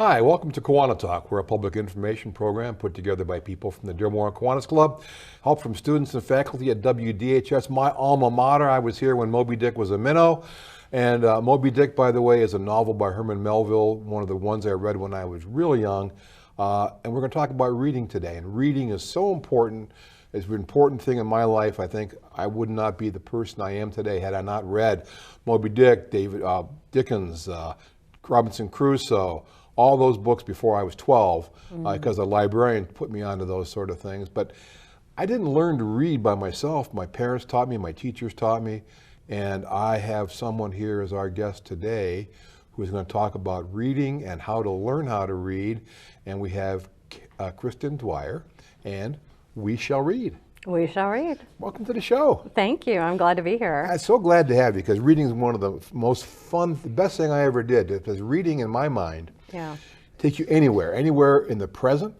Hi, welcome to KiwaniTalk. We're a public information program put together by people from the Dearborn Kiwanis Club, help from students and faculty at WDHS, my alma mater. I was here when Moby Dick was a minnow. And Moby Dick, by the way, is a novel by Herman Melville, one of the ones I read when I was really young. And we're going to talk about reading today. And reading is so important. It's an important thing in my life. I think I would not be the person I am today had I not read Moby Dick, Dickens, Robinson Crusoe, all those books before I was 12, because a librarian put me onto those sort of things. But I didn't learn to read by myself. My parents taught me, my teachers taught me, and I have someone here as our guest today who is going to talk about reading and how to learn how to read. And we have Kristin Dwyer, and we shall read. We shall read. Welcome to the show. Thank you. I'm glad to be here. I'm so glad to have you, because reading is one of the most fun, the best thing I ever did. Because reading, in my mind, takes you anywhere in the present,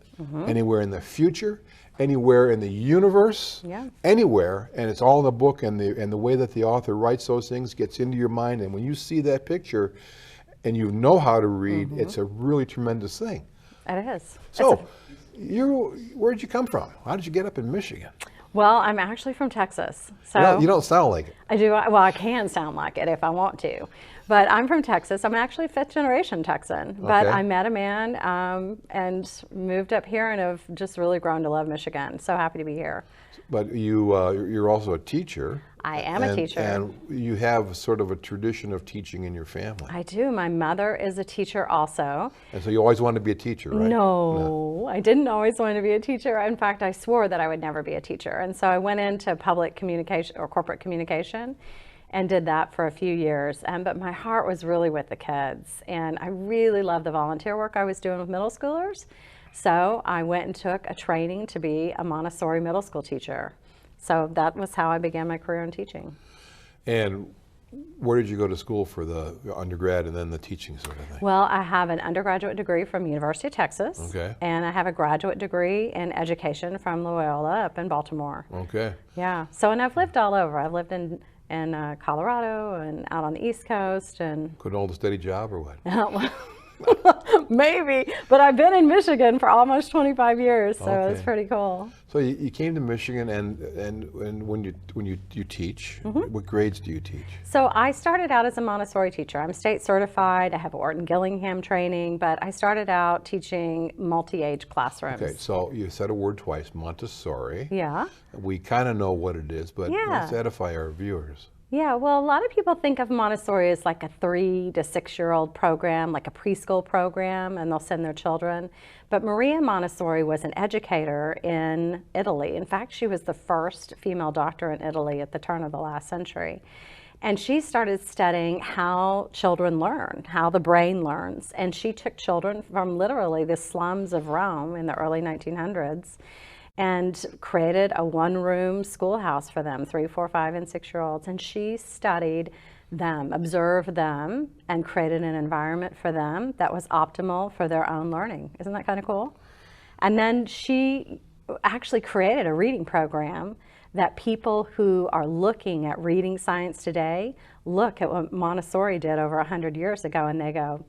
anywhere in the future, anywhere in the universe, anywhere, and it's all in the book, and the way that the author writes those things gets into your mind, and when you see that picture and you know how to read, it's a really tremendous thing. It is. So, where'd you come from? How did you get up in Michigan? Well, I'm actually from Texas. So you don't sound like it. I do. Well, I can sound like it if I want to. But I'm from Texas. I'm actually fifth generation Texan. But I met a man and moved up here and have just really grown to love Michigan. So happy to be here. But you're also a teacher. I am a teacher. And you have sort of a tradition of teaching in your family. I do. My mother is a teacher also. And so you always wanted to be a teacher, right? No, I didn't always want to be a teacher. In fact, I swore that I would never be a teacher. And so I went into public communication or corporate communication and did that for a few years. But my heart was really with the kids. And I really loved the volunteer work I was doing with middle schoolers. So I went and took a training to be a Montessori middle school teacher. So that was how I began my career in teaching. And where did you go to school for the undergrad and then the teaching sort of thing? Well, I have an undergraduate degree from University of Texas. Okay. And I have a graduate degree in education from Loyola up in Baltimore. Okay. Yeah. So, and I've lived all over. I've lived in Colorado and out on the East Coast. And couldn't hold a steady job or what? Maybe, but I've been in Michigan for almost 25 years, so it's pretty cool. So you came to Michigan, and when you teach, what grades do you teach? So I started out as a Montessori teacher. I'm state certified. I have Orton Gillingham training, but I started out teaching multi-age classrooms. Okay, so you said a word twice, Montessori. Yeah. We kind of know what it is, but let's edify our viewers. Yeah, well, a lot of people think of Montessori as like a 3 to 6-year-old program, like a preschool program, and they'll send their children. But Maria Montessori was an educator in Italy. In fact, she was the first female doctor in Italy at the turn of the last century. And she started studying how children learn, how the brain learns. And she took children from literally the slums of Rome in the early 1900s and created a one-room schoolhouse for them, 3, 4, 5, and 6-year-olds. And she studied them, observed them, and created an environment for them that was optimal for their own learning. Isn't that kind of cool? And then she actually created a reading program that people who are looking at reading science today look at what Montessori did over 100 years ago, and they go,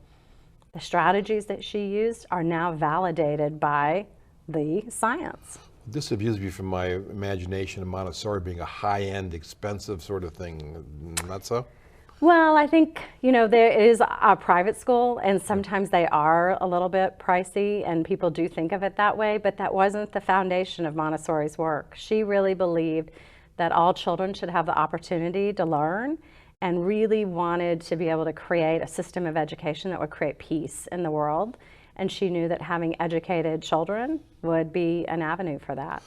the strategies that she used are now validated by the science. This amused me from my imagination of Montessori being a high-end, expensive sort of thing. Not so? Well, I think, there is a private school, and sometimes they are a little bit pricey, and people do think of it that way, but that wasn't the foundation of Montessori's work. She really believed that all children should have the opportunity to learn, and really wanted to be able to create a system of education that would create peace in the world. And she knew that having educated children would be an avenue for that.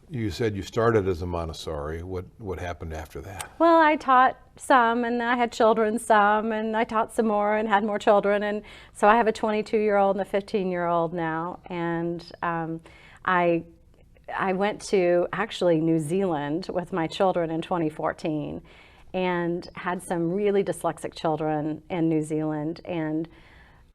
You said you started as a Montessori. What happened after that? Well, I taught some, and I had children some, and I taught some more and had more children. And so I have a 22-year-old and a 15-year-old now. And I went to actually New Zealand with my children in 2014 and had some really dyslexic children in New Zealand. And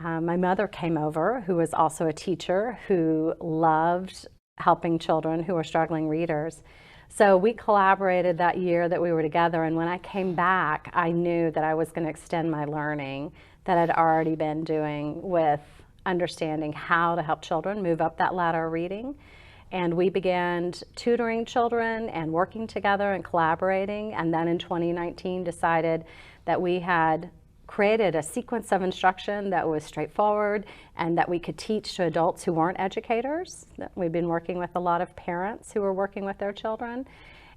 my mother came over, who was also a teacher, who loved helping children who were struggling readers. So we collaborated that year that we were together, and when I came back, I knew that I was going to extend my learning that I'd already been doing with understanding how to help children move up that ladder of reading. And we began tutoring children and working together and collaborating. And then in 2019 decided that we had created a sequence of instruction that was straightforward and that we could teach to adults who weren't educators. We've been working with a lot of parents who were working with their children.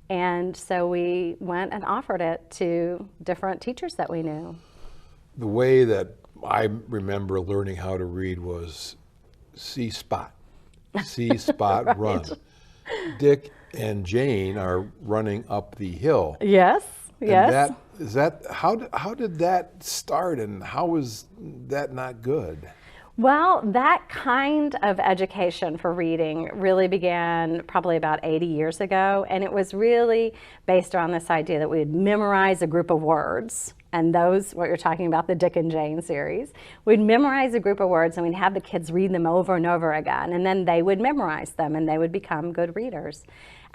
And so we went and offered it to different teachers that we knew. The way that I remember learning how to read was see spot right. Run. Dick and Jane are running up the hill. Yes. Yes. How did that start, and how was that not good? Well, that kind of education for reading really began probably about 80 years ago, and it was really based on this idea that we would memorize a group of words, and those, what you're talking about, the Dick and Jane series. We'd memorize a group of words and we'd have the kids read them over and over again, and then they would memorize them and they would become good readers.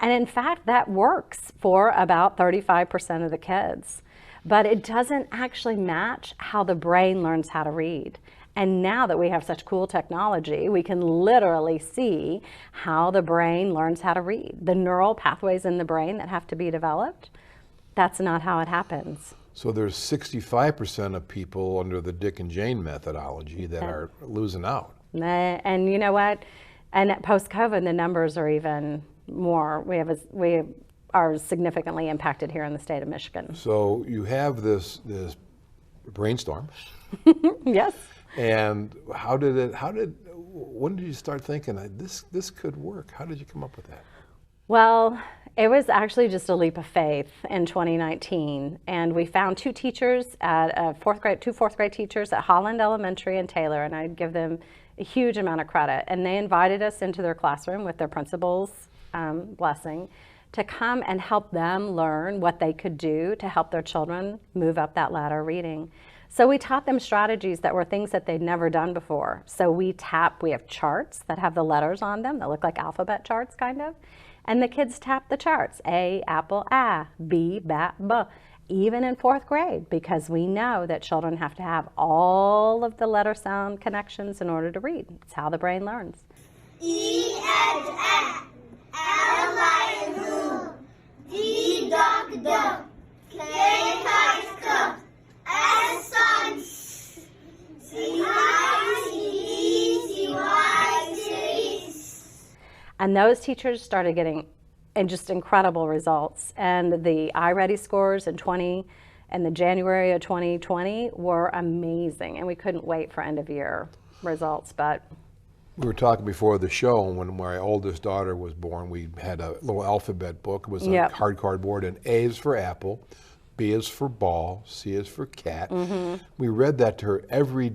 And in fact, that works for about 35% of the kids, but it doesn't actually match how the brain learns how to read. And now that we have such cool technology, we can literally see how the brain learns how to read. The neural pathways in the brain that have to be developed, that's not how it happens. So there's 65% of people under the Dick and Jane methodology that are losing out. And you know what? And post-COVID, the numbers are even more. We are significantly impacted here in the state of Michigan. So you have this brainstorm. Yes. And when did you start thinking this could work? How did you come up with that? Well, it was actually just a leap of faith in 2019, and we found two teachers at two fourth grade teachers at Holland Elementary and Taylor, and I'd give them a huge amount of credit. And they invited us into their classroom with their principal's blessing to come and help them learn what they could do to help their children move up that ladder of reading. So we taught them strategies that were things that they'd never done before. So we have charts that have the letters on them that look like alphabet charts, kind of. And the kids tap the charts, A, apple, A, B, bat, B, even in fourth grade, because we know that children have to have all of the letter sound connections in order to read. It's how the brain learns. E as F, L like Lou, D dog dog, K like cup, S on C I C E C Y C. And those teachers started getting just incredible results. And the iReady scores in the January of 2020 were amazing. And we couldn't wait for end of year results. But we were talking before the show, when my oldest daughter was born, we had a little alphabet book. It was a hard cardboard, and A is for apple, B is for ball, C is for cat. Mm-hmm. We read that to her every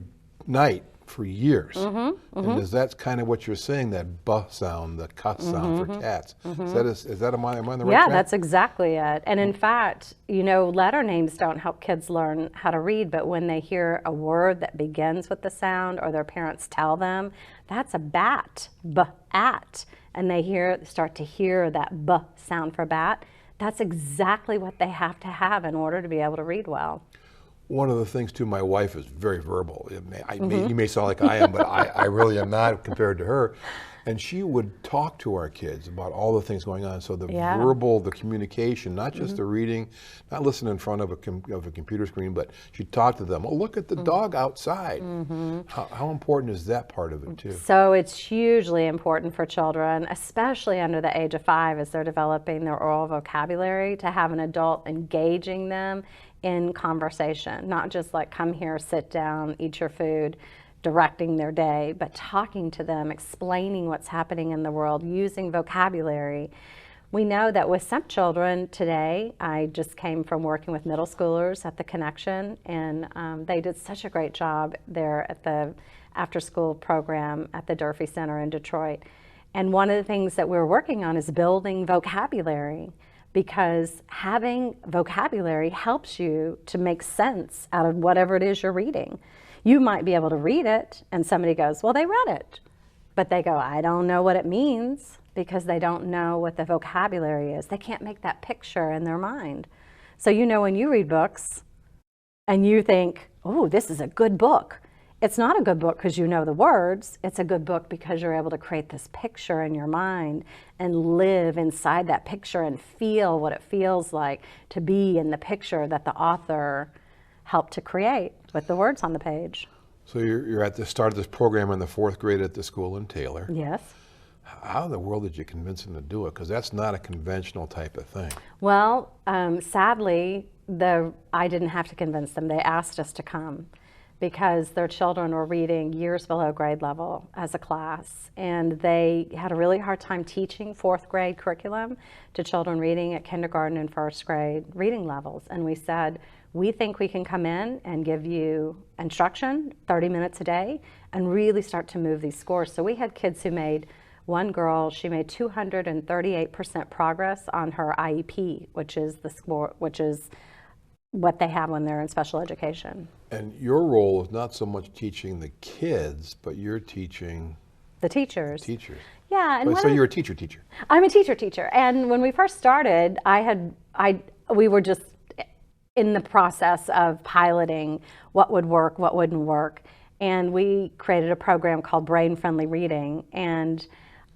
night for years. Mm-hmm, mm-hmm. And is that kind of what you're saying, that buh sound, the cuss sound for cats? Mm-hmm. Am I on the right track? Yeah, that's exactly it. And in fact, letter names don't help kids learn how to read, but when they hear a word that begins with the sound, or their parents tell them, that's a bat, b-at, and they start to hear that b sound for bat, that's exactly what they have to have in order to be able to read well. One of the things, too, my wife is very verbal. You may sound like I am, but I really am not compared to her. And she would talk to our kids about all the things going on. So the verbal, the communication, not just the reading, not listening in front of a computer screen, but she'd talk to them. Oh, look at the dog outside. Mm-hmm. How important is that part of it, too? So it's hugely important for children, especially under the age of 5 as they're developing their oral vocabulary, to have an adult engaging them in conversation, not just like come here, sit down, eat your food, directing their day, but talking to them, explaining what's happening in the world, using vocabulary. We know that with some children today, I just came from working with middle schoolers at the Connection, and they did such a great job there at the after-school program at the Durfee Center in Detroit. And one of the things that we're working on is building vocabulary, because having vocabulary helps you to make sense out of whatever it is you're reading. You might be able to read it and somebody goes, well, they read it. But they go, I don't know what it means, because they don't know what the vocabulary is. They can't make that picture in their mind. So when you read books and you think, oh, this is a good book, it's not a good book because you know the words. It's a good book because you're able to create this picture in your mind and live inside that picture and feel what it feels like to be in the picture that the author helped to create with the words on the page. So you're at the start of this program in the 4th grade at the school in Taylor. Yes. How in the world did you convince them to do it? Because that's not a conventional type of thing. Well, sadly, I didn't have to convince them. They asked us to come because their children were reading years below grade level as a class, and they had a really hard time teaching 4th grade curriculum to children reading at kindergarten and 1st grade reading levels. And we said, we think we can come in and give you instruction 30 minutes a day and really start to move these scores. So we had kids who made, one girl, she made 238% progress on her IEP, which is the score, which is what they have when they're in special education. And your role is not so much teaching the kids, but you're teaching the teachers. Teachers. Yeah. And so you're a teacher. I'm a teacher. And when we first started, we were just in the process of piloting what would work, what wouldn't work. And we created a program called Brain Friendly Reading. And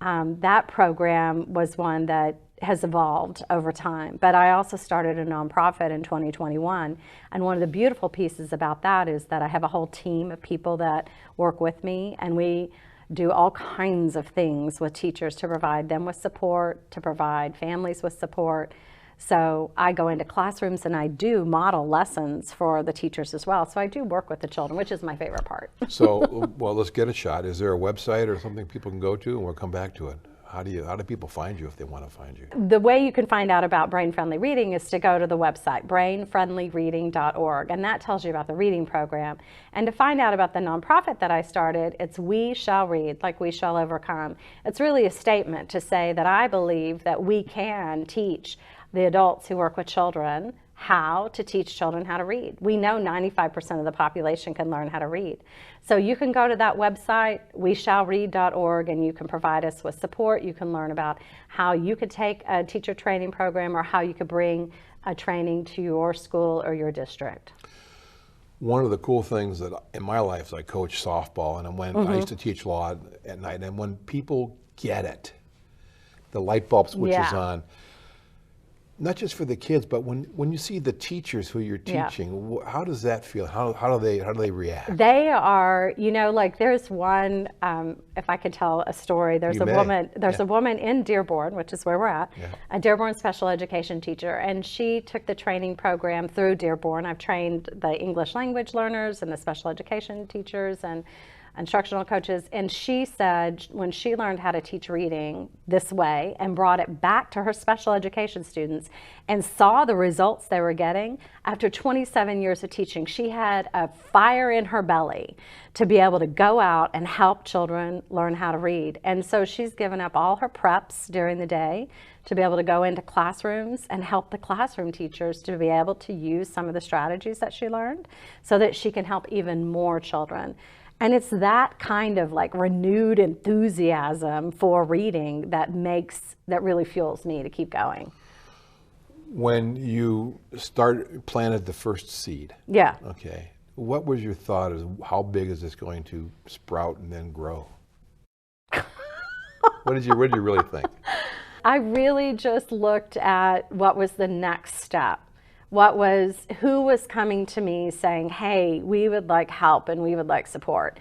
that program was one that has evolved over time. But I also started a nonprofit in 2021. And one of the beautiful pieces about that is that I have a whole team of people that work with me, and we do all kinds of things with teachers to provide them with support, to provide families with support. So I go into classrooms and I do model lessons for the teachers as well. So I do work with the children, which is my favorite part. So, well, let's get a shot. Is there a website or something people can go to, and we'll come back to it? How do people find you if they want to find you? The way you can find out about Brain Friendly Reading is to go to the website, brainfriendlyreading.org, and that tells you about the reading program. And to find out about the nonprofit that I started, it's We Shall Read, like we shall overcome. It's really a statement to say that I believe that we can teach the adults who work with children how to teach children how to read. We know 95% of the population can learn how to read. So you can go to that website, weshallread.org, and you can provide us with support. You can learn about how you could take a teacher training program or how you could bring a training to your school or your district. One of the cool things that in my life is I coach softball, and I used to teach law at night, and when people get it, the light bulb switches on. Not just for the kids, but when you see the teachers who you're teaching, how does that feel? How do they react? They are, like there's one, if I could tell a story, there's a woman in Dearborn, which is where we're at, a Dearborn special education teacher, and she took the training program through Dearborn. I've trained the English language learners and the special education teachers and instructional coaches, and she said when she learned how to teach reading this way and brought it back to her special education students and saw the results they were getting, after 27 years of teaching, she had a fire in her belly to be able to go out and help children learn how to read. And so she's given up all her preps during the day to be able to go into classrooms and help the classroom teachers to be able to use some of the strategies that she learned so that she can help even more children. And it's that kind of like renewed enthusiasm for reading that really fuels me to keep going. When you planted the first seed, okay, what was your thought as how big is this going to sprout and then grow? What did you really think? I really just looked at what was the next step. Who was coming to me saying, hey, we would like help and we would like support.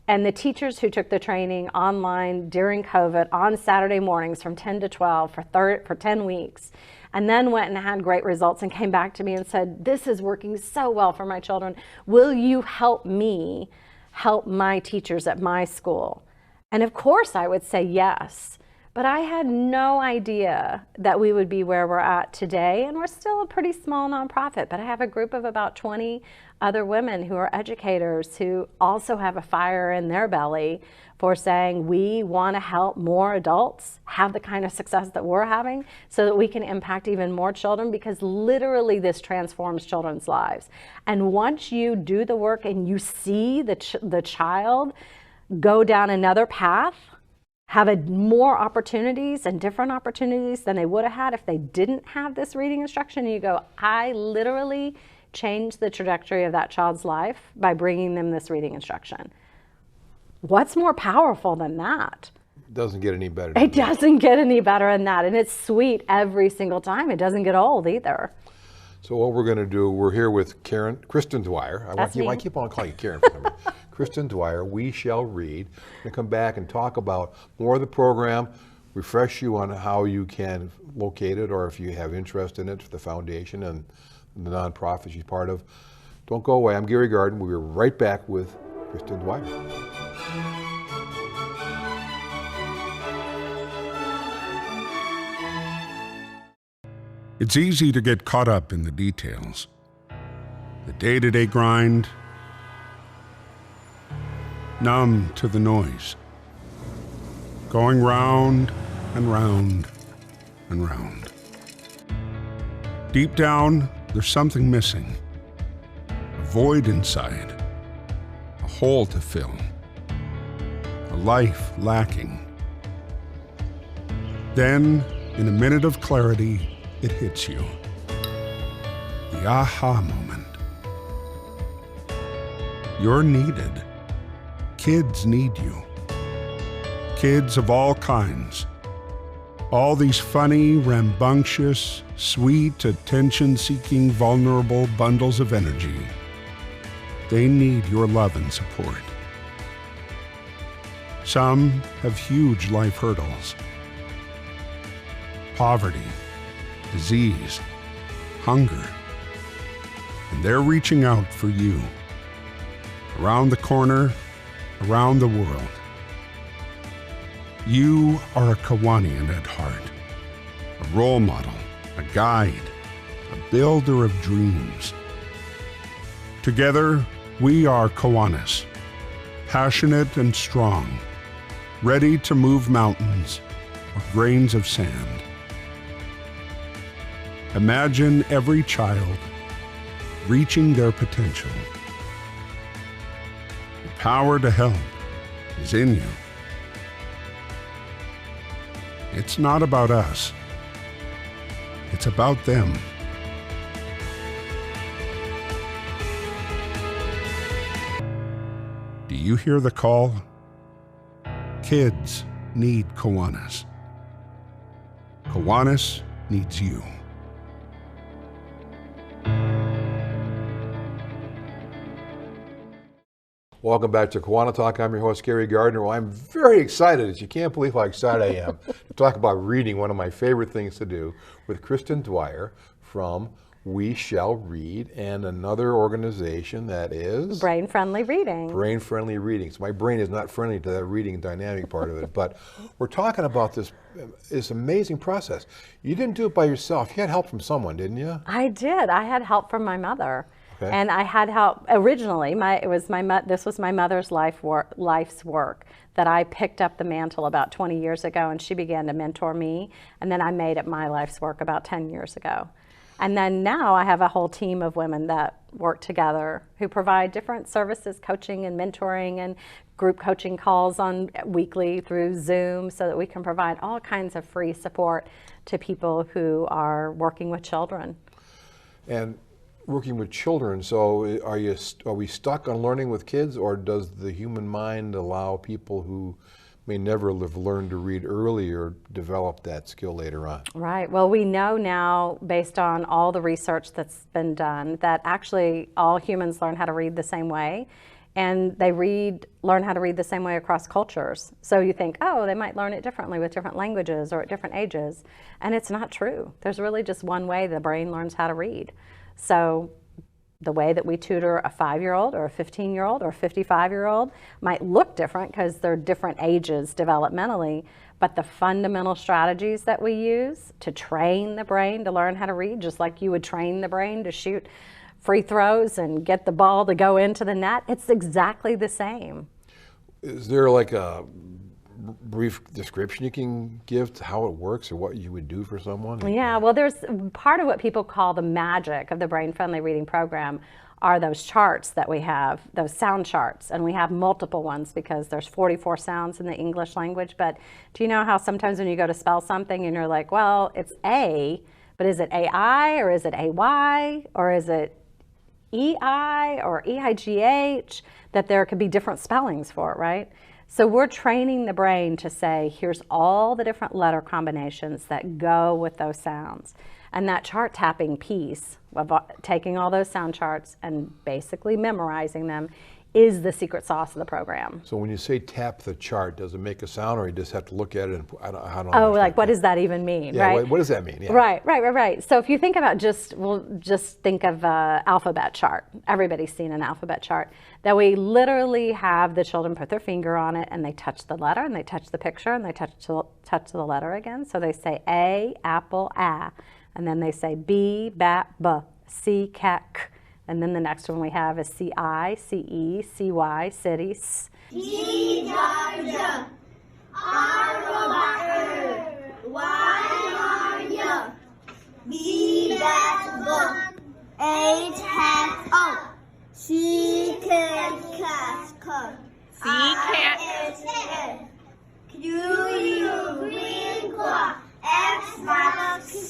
And the teachers who took the training online during COVID on Saturday mornings from 10 to 12 for 10 weeks, and then went and had great results and came back to me and said, this is working so well for my children. Will you help me help my teachers at my school? And of course I would say yes. But I had no idea that we would be where we're at today, and we're still a pretty small nonprofit, but I have a group of about 20 other women who are educators who also have a fire in their belly for saying we want to help more adults have the kind of success that we're having so that we can impact even more children, because literally this transforms children's lives. And once you do the work and you see the child go down another path, have more opportunities and different opportunities than they would have had if they didn't have this reading instruction. And you go, I literally change the trajectory of that child's life by bringing them this reading instruction. What's more powerful than that? Doesn't get any better than It doesn't get any better than that. And it's sweet every single time. It doesn't get old either. So what we're going to do, we're here with Kristin Dwyer. That's me. I keep on calling you Karen for some reason. Kristin Dwyer, We Shall Read. We're going to come back and talk about more of the program, refresh you on how you can locate it, or if you have interest in it, the foundation and the nonprofit she's part of. Don't go away. I'm Gary Garden. We'll be right back with Kristin Dwyer. It's easy to get caught up in the details. The day-to-day grind, numb to the noise, going round and round and round. Deep down, there's something missing, a void inside, a hole to fill, a life lacking. Then, in a minute of clarity, it hits you. The aha moment. You're needed. Kids need you. Kids of all kinds. All these funny, rambunctious, sweet, attention-seeking, vulnerable bundles of energy. They need your love and support. Some have huge life hurdles. Poverty, disease, hunger, and they're reaching out for you. Around the corner, around the world. You are a Kiwanian at heart, a role model, a guide, a builder of dreams. Together, we are Kiwanis, passionate and strong, ready to move mountains or grains of sand. Imagine every child reaching their potential. The power to help is in you. It's not about us. It's about them. Do you hear the call? Kids need Kiwanis. Kiwanis needs you. Welcome back to KiwaniTalk. I'm your host, Gary Gardner. Well, I'm very excited, as you can't believe how excited I am, to talk about reading, one of my favorite things to do, with Kristin Dwyer from We Shall Read, and another organization that is? Brain Friendly Reading. Brain Friendly Reading. So my brain is not friendly to that reading dynamic part of it, but we're talking about this amazing process. You didn't do it by yourself. You had help from someone, didn't you? I did. I had help from my mother. Okay. And I had help originally. This was my mother's life's work that I picked up the mantle about 20 years ago, and she began to mentor me. And then I made it my life's work about 10 years ago. And then now I have a whole team of women that work together who provide different services, coaching and mentoring, and group coaching calls on weekly through Zoom, so that we can provide all kinds of free support to people who are working with children. And working with children, so are we stuck on learning with kids, or does the human mind allow people who may never have learned to read earlier develop that skill later on? Right. Well, we know now, based on all the research that's been done, that actually all humans learn how to read the same way, and they learn how to read the same way across cultures. So you think, oh, they might learn it differently with different languages or at different ages, and it's not true. There's really just one way the brain learns how to read. So the way that we tutor a 5-year-old or a 15-year-old or a 55-year-old might look different because they're different ages developmentally, but the fundamental strategies that we use to train the brain to learn how to read, just like you would train the brain to shoot free throws and get the ball to go into the net, it's exactly the same. Is there like a brief description you can give to how it works or what you would do for someone? Yeah, well, there's part of what people call the magic of the Brain Friendly Reading program are those charts that we have, those sound charts, and we have multiple ones because there's 44 sounds in the English language. But do you know how sometimes when you go to spell something and you're like, well, it's A, but is it AI or is it AY or is it EI or EIGH, that there could be different spellings for it, right? So we're training the brain to say, here's all the different letter combinations that go with those sounds. And that chart tapping piece of taking all those sound charts and basically memorizing them is the secret sauce of the program. So when you say tap the chart, does it make a sound, or you just have to look at it and I don't Oh, understand like what that. does that even mean, Yeah, right? what does that mean? Yeah. Right. So if you think about we'll just think of an alphabet chart. Everybody's seen an alphabet chart. That we literally have the children put their finger on it and they touch the letter and they touch the picture and they touch the letter again. So they say A, apple, A. And then they say B, bat, B, C, cat, K. And then the next one we have is C-I, C-E, C-Y, city, S. D, Georgia. R, Robert. Y, Maria. B, bat, B. H, hat, O. C, cat, cat, C, cat. S, Q, U, green, claw. X, box.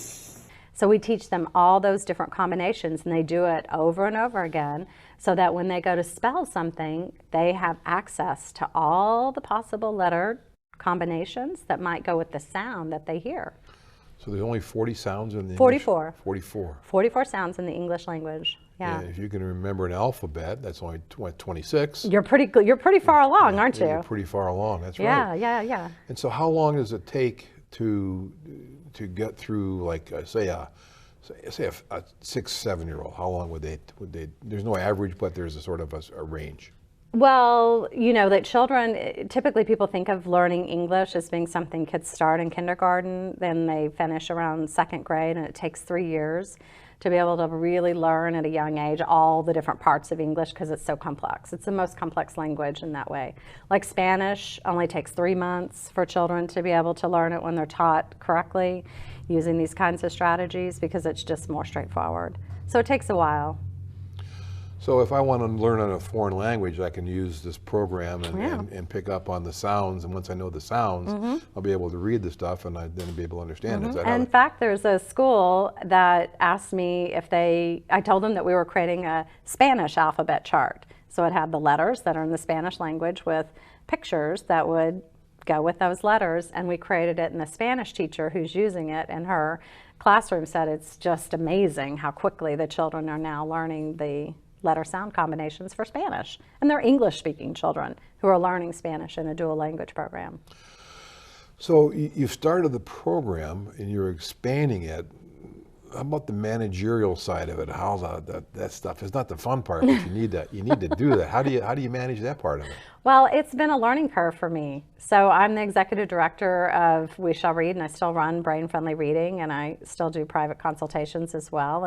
So we teach them all those different combinations, and they do it over and over again so that when they go to spell something, they have access to all the possible letter combinations that might go with the sound that they hear. So there's only 40 sounds in the 44. English? 44. 44 sounds in the English language. Yeah. And if you can remember an alphabet, that's only 26. You're pretty good. You're pretty far along, aren't you? You're pretty far along, that's right. Yeah. And so how long does it take to get through, like, say a 6, 7-year-old? How long would they, there's no average, but there's a sort of a range. Well, you know, that children, typically people think of learning English as being something kids start in kindergarten, then they finish around 2nd grade, and it takes 3 years to be able to really learn at a young age all the different parts of English because it's so complex. It's the most complex language in that way. Like Spanish only takes 3 months for children to be able to learn it when they're taught correctly using these kinds of strategies because it's just more straightforward. So it takes a while. So if I want to learn a foreign language, I can use this program and pick up on the sounds, and once I know the sounds, I'll be able to read the stuff and then be able to understand it. Is that how In fact, there's a school that asked me if I told them that we were creating a Spanish alphabet chart. So it had the letters that are in the Spanish language with pictures that would go with those letters, and we created it, and the Spanish teacher who's using it in her classroom said it's just amazing how quickly the children are now learning the letter sound combinations for Spanish. And they're English speaking children who are learning Spanish in a dual language program. So you've started the program and you're expanding it. How about the managerial side of it? How's that stuff? It's not the fun part, but you need to do that. How do you manage that part of it? Well, it's been a learning curve for me. So I'm the executive director of We Shall Read, and I still run Brain Friendly Reading, and I still do private consultations as well.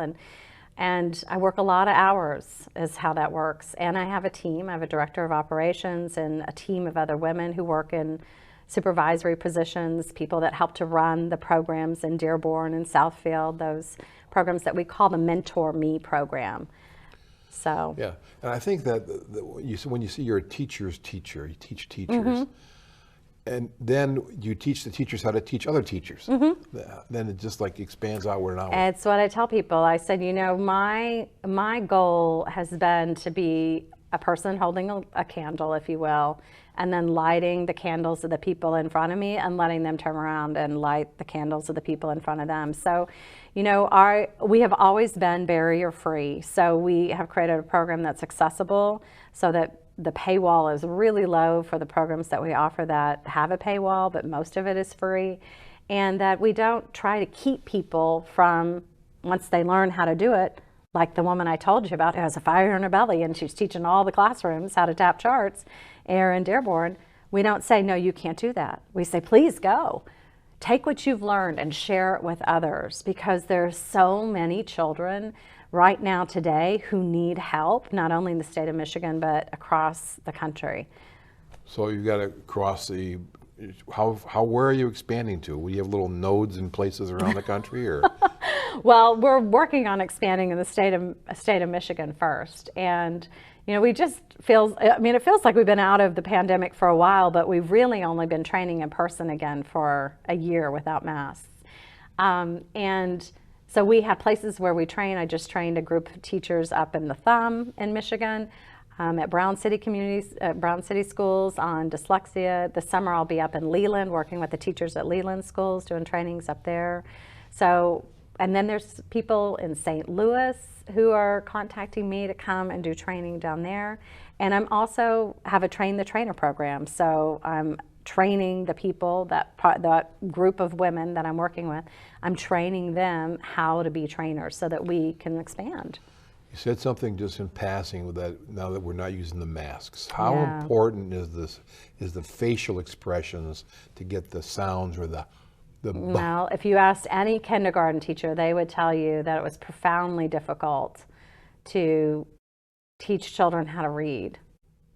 And I work a lot of hours is how that works. And I have a team. I have a director of operations and a team of other women who work in supervisory positions, people that help to run the programs in Dearborn and Southfield, those programs that we call the Mentor Me program. So yeah, and I think that when you see you're a teacher's teacher, you teach teachers, and then you teach the teachers how to teach other teachers. Then it just like expands outward and outward. It's what I tell people. I said, you know, my goal has been to be a person holding a candle, if you will, and then lighting the candles of the people in front of me and letting them turn around and light the candles of the people in front of them. So, you know, we have always been barrier free. So we have created a program that's accessible so that the paywall is really low for the programs that we offer that have a paywall, but most of it is free. And that we don't try to keep people from, once they learn how to do it, like the woman I told you about who has a fire in her belly and she's teaching all the classrooms how to tap charts here in Dearborn, we don't say, no, you can't do that. We say, please go. Take what you've learned and share it with others, because there's so many children right now today who need help, not only in the state of Michigan, but across the country. So you've got to cross the, where are you expanding to? Will you have little nodes in places around the country, or? Well, we're working on expanding in the state of Michigan first. And, you know, it feels like we've been out of the pandemic for a while, but we've really only been training in person again for a year without masks. And So we have places where we train. I just trained a group of teachers up in the Thumb in Michigan, at Brown City Brown City schools on dyslexia. This summer I'll be up in Leland working with the teachers at Leland schools doing trainings up there. So, and then there's people in St. Louis who are contacting me to come and do training down there. And I'm also have a Train the Trainer program. So I'm training the people, that group of women that I'm working with, I'm training them how to be trainers so that we can expand. You said something just in passing with that, now that we're not using the masks. How Yeah. important is the facial expressions to get the sounds or the Well, if you asked any kindergarten teacher, they would tell you that it was profoundly difficult to teach children how to read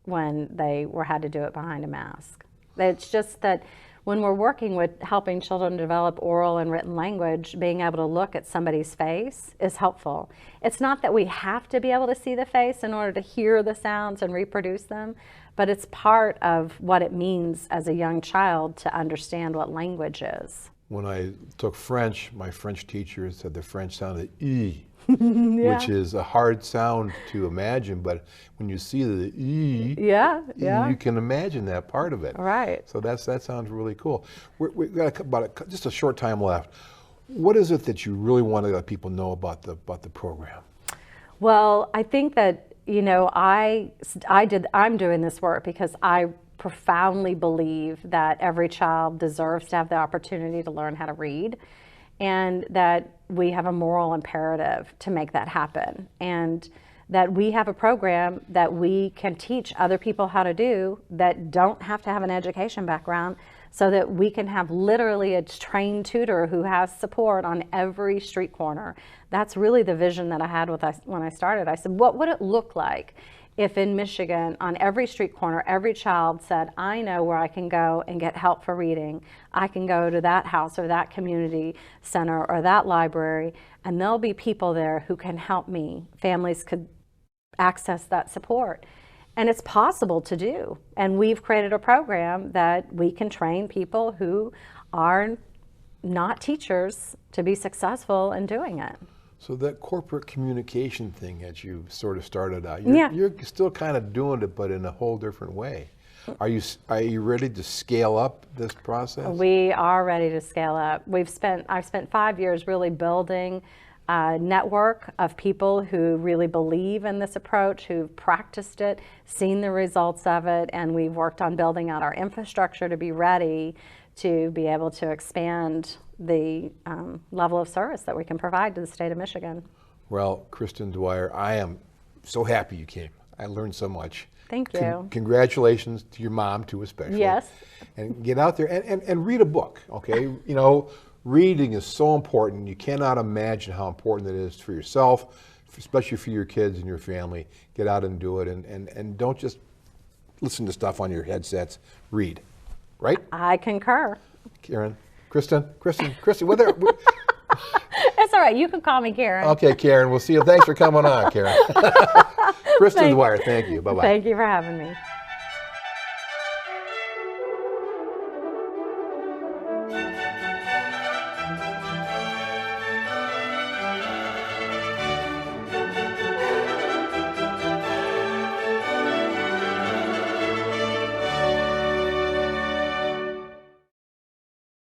when they had to do it behind a mask. It's just that when we're working with helping children develop oral and written language, being able to look at somebody's face is helpful. It's not that we have to be able to see the face in order to hear the sounds and reproduce them, but it's part of what it means as a young child to understand what language is. When I took French, my French teacher said the French sounded E, Yeah. which is a hard sound to imagine, but when you see the E, Yeah, yeah. you can imagine that part of it. Right. So that sounds really cool. We've got just a short time left. What is it that you really want to let people know about the program? Well, I think that, you know, I'm doing this work because I profoundly believe that every child deserves to have the opportunity to learn how to read, and that we have a moral imperative to make that happen, and that we have a program that we can teach other people how to do that don't have to have an education background, so that we can have literally a trained tutor who has support on every street corner. That's really the vision that I had when I started. I said, what would it look like if in Michigan, on every street corner, every child said, I know where I can go and get help for reading. I can go to that house or that community center or that library, and there'll be people there who can help me. Families could access that support. And it's possible to do. And we've created a program that we can train people who are not teachers to be successful in doing it. So that corporate communication thing that you sort of started out, Yeah. you're still kind of doing it, but in a whole different way. Are you ready to scale up this process? We are ready to scale up. I've spent 5 years really building a network of people who really believe in this approach, who've practiced it, seen the results of it, and we've worked on building out our infrastructure to be ready to be able to expand the level of service that we can provide to the state of Michigan. Well, Kristin Dwyer, I am so happy you came. I learned so much. Thank you. Congratulations to your mom, too, especially. Yes. And get out there and read a book, okay? You know, reading is so important. You cannot imagine how important it is for yourself, especially for your kids and your family. Get out and do it, and don't just listen to stuff on your headsets. Read, right? I concur. Kristin, It's all right. You can call me Karen. Okay, Karen, we'll see you. Thanks for coming on, Karen. Kristin Dwyer, thank you. Bye-bye. Thank you for having me.